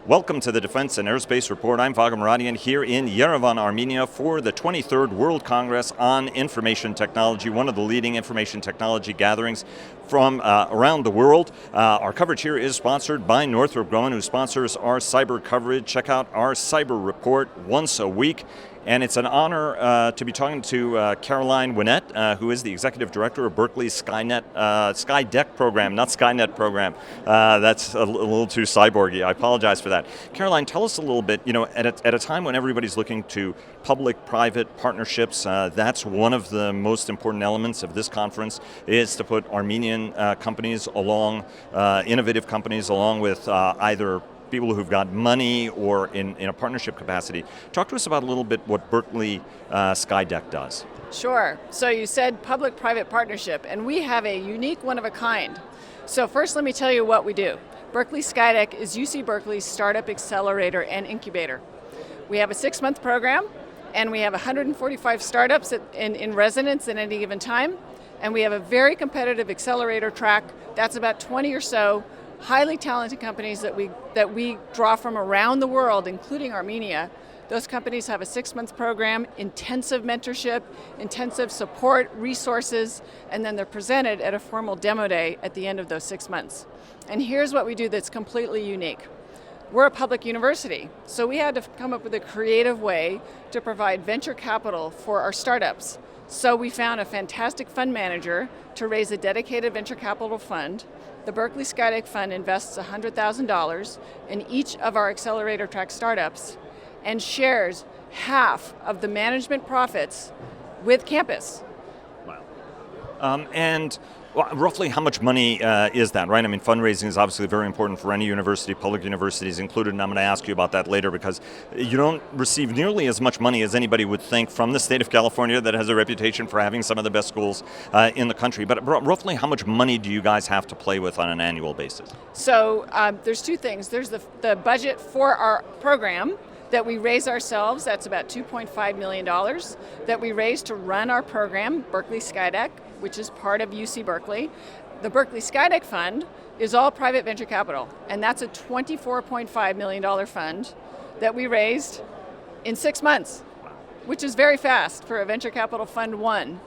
Welcome to the Defense and Aerospace Report. I'm Vago Muradian here in Yerevan, Armenia for the 23rd World Congress on Information Technology, one of the leading information technology gatherings from around the world. Our coverage here is sponsored by Northrop Grumman, who sponsors our cyber coverage. Check out our cyber report once a week. And it's an honor to be talking to Caroline Winnett, who is the Executive Director of Berkeley SkyDeck program, not Skynet program. That's a little too cyborgy. I apologize for that. Caroline, tell us a little bit, at a time when everybody's looking to public-private partnerships, that's one of the most important elements of this conference, is to put Armenian companies along, innovative companies along with either people who've got money or in a partnership capacity. Talk to us about a little bit what Berkeley SkyDeck does. Sure. So you said public-private partnership, and we have a unique one of a kind. So first let me tell you what we do. Berkeley SkyDeck is UC Berkeley's startup accelerator and incubator. We have a 6-month program, and we have 145 startups in residence at any given time, and we have a very competitive accelerator track. That's about 20 or so highly talented companies that we draw from around the world, including Armenia. Those companies have a 6-month program, intensive mentorship, intensive support, resources, and then they're presented at a formal demo day at the end of those 6 months. And here's what we do that's completely unique. We're a public university, so we had to come up with a creative way to provide venture capital for our startups. So we found a fantastic fund manager to raise a dedicated venture capital fund. The Berkeley SkyDeck Fund invests $100,000 in each of our accelerator track startups and shares half of the management profits with campus. Wow. And roughly how much money is that, right? I mean, fundraising is obviously very important for any university, public universities included, and I'm going to ask you about that later because you don't receive nearly as much money as anybody would think from the state of California that has a reputation for having some of the best schools in the country. But roughly how much money do you guys have to play with on an annual basis? So there's two things. There's the budget for our program that we raise ourselves. That's about $2.5 million that we raise to run our program, Berkeley SkyDeck, which is part of UC Berkeley. The Berkeley SkyDeck Fund is all private venture capital, and that's a $24.5 million fund that we raised in 6 months, which is very fast for a venture capital fund one.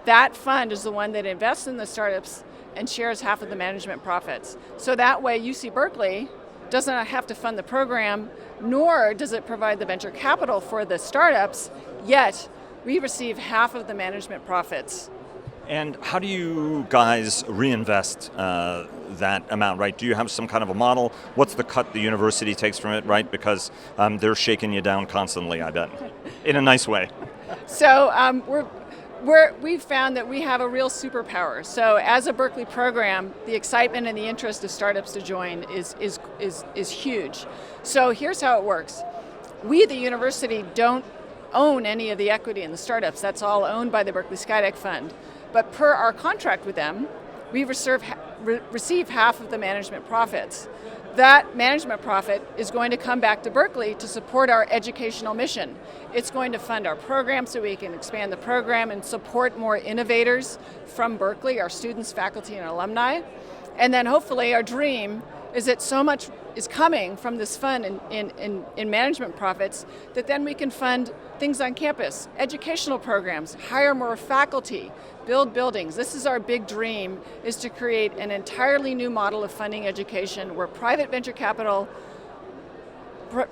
That fund is the one that invests in the startups and shares half of the management profits. So that way UC Berkeley doesn't have to fund the program, nor does it provide the venture capital for the startups, yet we receive half of the management profits. And how do you guys reinvest that amount, right? Do you have some kind of a model? What's the cut the university takes from it, right? Because they're shaking you down constantly, I bet, in a nice way. So we've found that we have a real superpower. So as a Berkeley program, the excitement and the interest of startups to join is huge. So here's how it works. We, the university, don't own any of the equity in the startups. That's all owned by the Berkeley SkyDeck Fund. But per our contract with them, we receive half of the management profits. That management profit is going to come back to Berkeley to support our educational mission. It's going to fund our program so we can expand the program and support more innovators from Berkeley, our students, faculty, and alumni. And then hopefully our dream is that so much is coming from this fund in management profits that then we can fund things on campus, educational programs, hire more faculty, build buildings. This is our big dream, is to create an entirely new model of funding education where private venture capital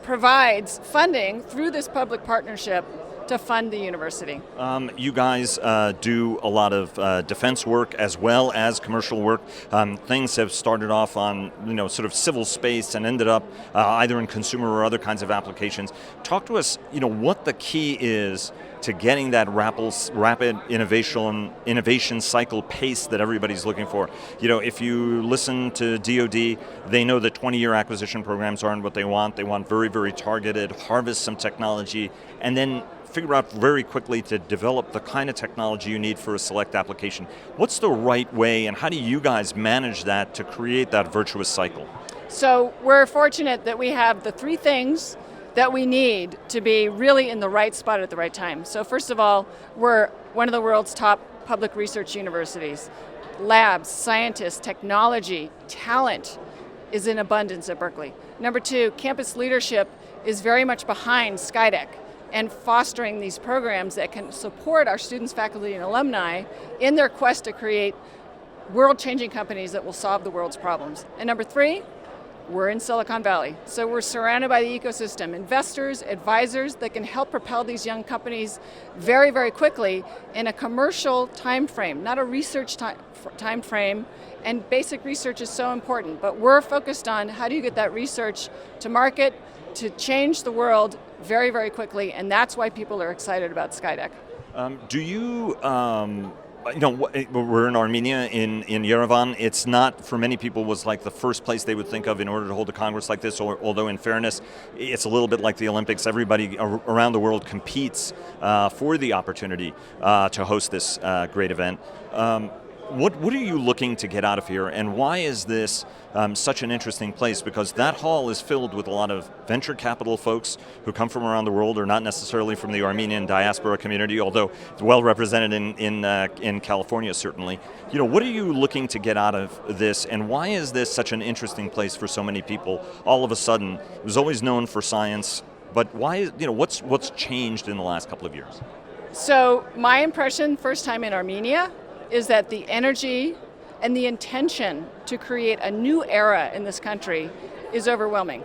provides funding through this public partnership to fund the university. You guys do a lot of defense work as well as commercial work. Things have started off on sort of civil space and ended up either in consumer or other kinds of applications. Talk to us, what the key is to getting that rapid innovation cycle pace that everybody's looking for. If you listen to DoD, they know that 20-year acquisition programs aren't what they want. They want very, very targeted, harvest some technology, and then figure out very quickly to develop the kind of technology you need for a select application. What's the right way, and how do you guys manage that to create that virtuous cycle? So we're fortunate that we have the three things that we need to be really in the right spot at the right time. So first of all, we're one of the world's top public research universities. Labs, scientists, technology, talent is in abundance at Berkeley. Number two, campus leadership is very much behind SkyDeck and fostering these programs that can support our students, faculty, and alumni in their quest to create world-changing companies that will solve the world's problems. And number three, we're in Silicon Valley. So we're surrounded by the ecosystem, investors, advisors that can help propel these young companies very, very quickly in a commercial time frame, not a research time frame. And basic research is so important, but we're focused on how do you get that research to market, to change the world very, very quickly, and that's why people are excited about SkyDeck. We're in Armenia, in Yerevan. It's not, for many people, was like the first place they would think of in order to hold a congress like this, although in fairness, it's a little bit like the Olympics. Everybody around the world competes for the opportunity to host this great event. What are you looking to get out of here, and why is this such an interesting place? Because that hall is filled with a lot of venture capital folks who come from around the world, or not necessarily from the Armenian diaspora community, although it's well represented in California, certainly. What are you looking to get out of this, and why is this such an interesting place for so many people? All of a sudden, it was always known for science, but why? What's changed in the last couple of years? So my impression, first time in Armenia, is that the energy and the intention to create a new era in this country is overwhelming.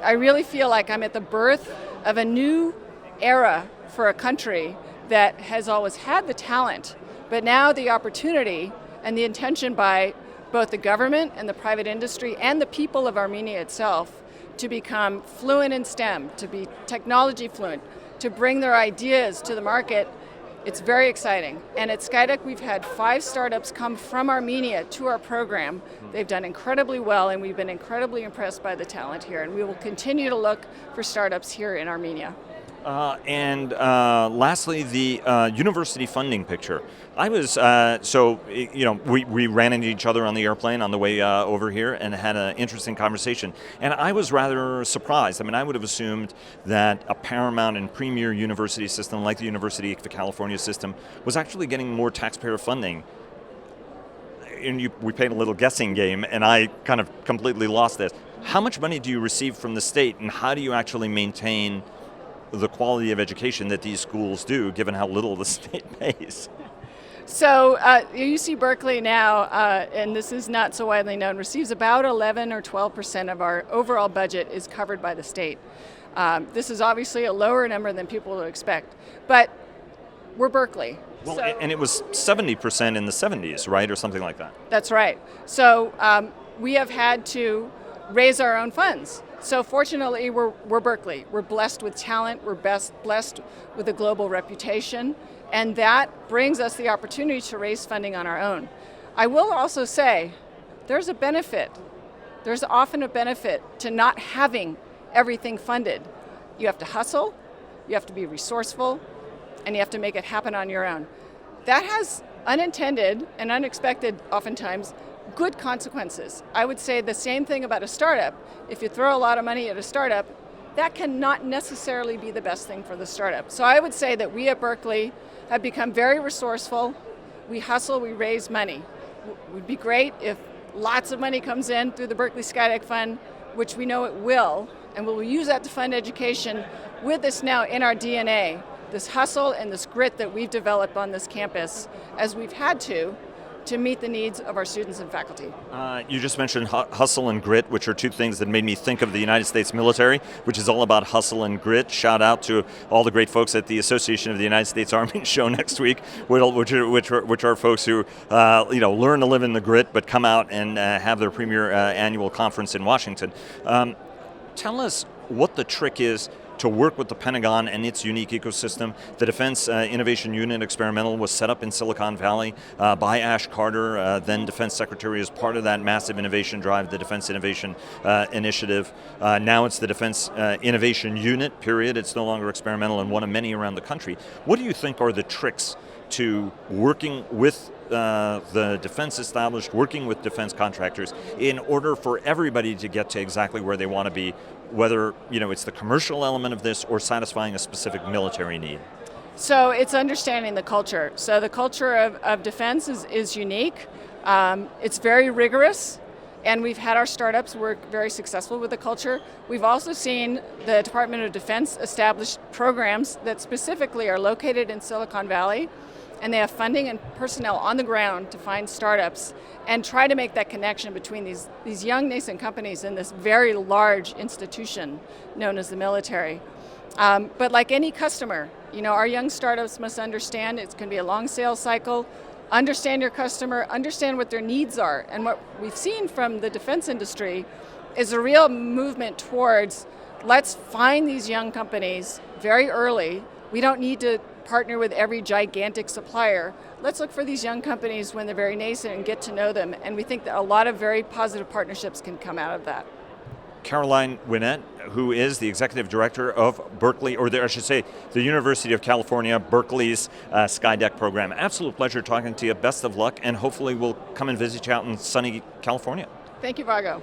I really feel like I'm at the birth of a new era for a country that has always had the talent, but now the opportunity and the intention by both the government and the private industry and the people of Armenia itself to become fluent in STEM, to be technology fluent, to bring their ideas to the market. It's very exciting. And at SkyDeck, we've had 5 startups come from Armenia to our program. They've done incredibly well, and we've been incredibly impressed by the talent here. And we will continue to look for startups here in Armenia. Lastly, the university funding picture. I was, we ran into each other on the airplane on the way over here and had an interesting conversation. And I was rather surprised. I mean, I would have assumed that a paramount and premier university system like the University of California system was actually getting more taxpayer funding. And we played a little guessing game, and I kind of completely lost this. How much money do you receive from the state, and how do you actually maintain the quality of education that these schools do, given how little the state pays? So UC Berkeley now, and this is not so widely known, receives about 11 or 12% of our overall budget is covered by the state. This is obviously a lower number than people would expect, but we're Berkeley. Well, and it was 70% in the 70s, right, or something like that? That's right. So we have had to raise our own funds. So fortunately, we're Berkeley. We're blessed with talent. We're blessed with a global reputation. And that brings us the opportunity to raise funding on our own. I will also say there's a benefit. There's often a benefit to not having everything funded. You have to hustle, you have to be resourceful, and you have to make it happen on your own. That has unintended and unexpected, oftentimes, good consequences. I would say the same thing about a startup. If you throw a lot of money at a startup, that cannot necessarily be the best thing for the startup. So I would say that we at Berkeley have become very resourceful. We hustle, we raise money. It would be great if lots of money comes in through the Berkeley SkyDeck Fund, which we know it will, and we'll use that to fund education with this now in our DNA, this hustle and this grit that we've developed on this campus as we've had to meet the needs of our students and faculty. You just mentioned hustle and grit, which are two things that made me think of the United States military, which is all about hustle and grit. Shout out to all the great folks at the Association of the United States Army show next week, which are folks who learn to live in the grit, but come out and have their premier annual conference in Washington. Tell us what the trick is to work with the Pentagon and its unique ecosystem. The Defense Innovation Unit Experimental was set up in Silicon Valley by Ash Carter, then Defense Secretary, as part of that massive innovation drive, the Defense Innovation Initiative. Now it's the Defense Innovation Unit, period. It's no longer experimental, and one of many around the country. What do you think are the tricks to working with the defense established, working with defense contractors in order for everybody to get to exactly where they want to be, whether it's the commercial element of this or satisfying a specific military need? So it's understanding the culture. So the culture of defense is unique. It's very rigorous, And we've had our startups work very successful with the culture. We've also seen the Department of Defense establish programs that specifically are located in Silicon Valley, and they have funding and personnel on the ground to find startups and try to make that connection between these young nascent companies and this very large institution known as the military. But like any customer, our young startups must understand it's going to be a long sales cycle. Understand your customer, understand what their needs are. And what we've seen from the defense industry is a real movement towards, let's find these young companies very early. We don't need to partner with every gigantic supplier. Let's look for these young companies when they're very nascent and get to know them. And we think that a lot of very positive partnerships can come out of that. Caroline Winnett, who is the executive director of Berkeley, I should say, the University of California, Berkeley's SkyDeck program. Absolute pleasure talking to you. Best of luck, and hopefully we'll come and visit you out in sunny California. Thank you, Vago.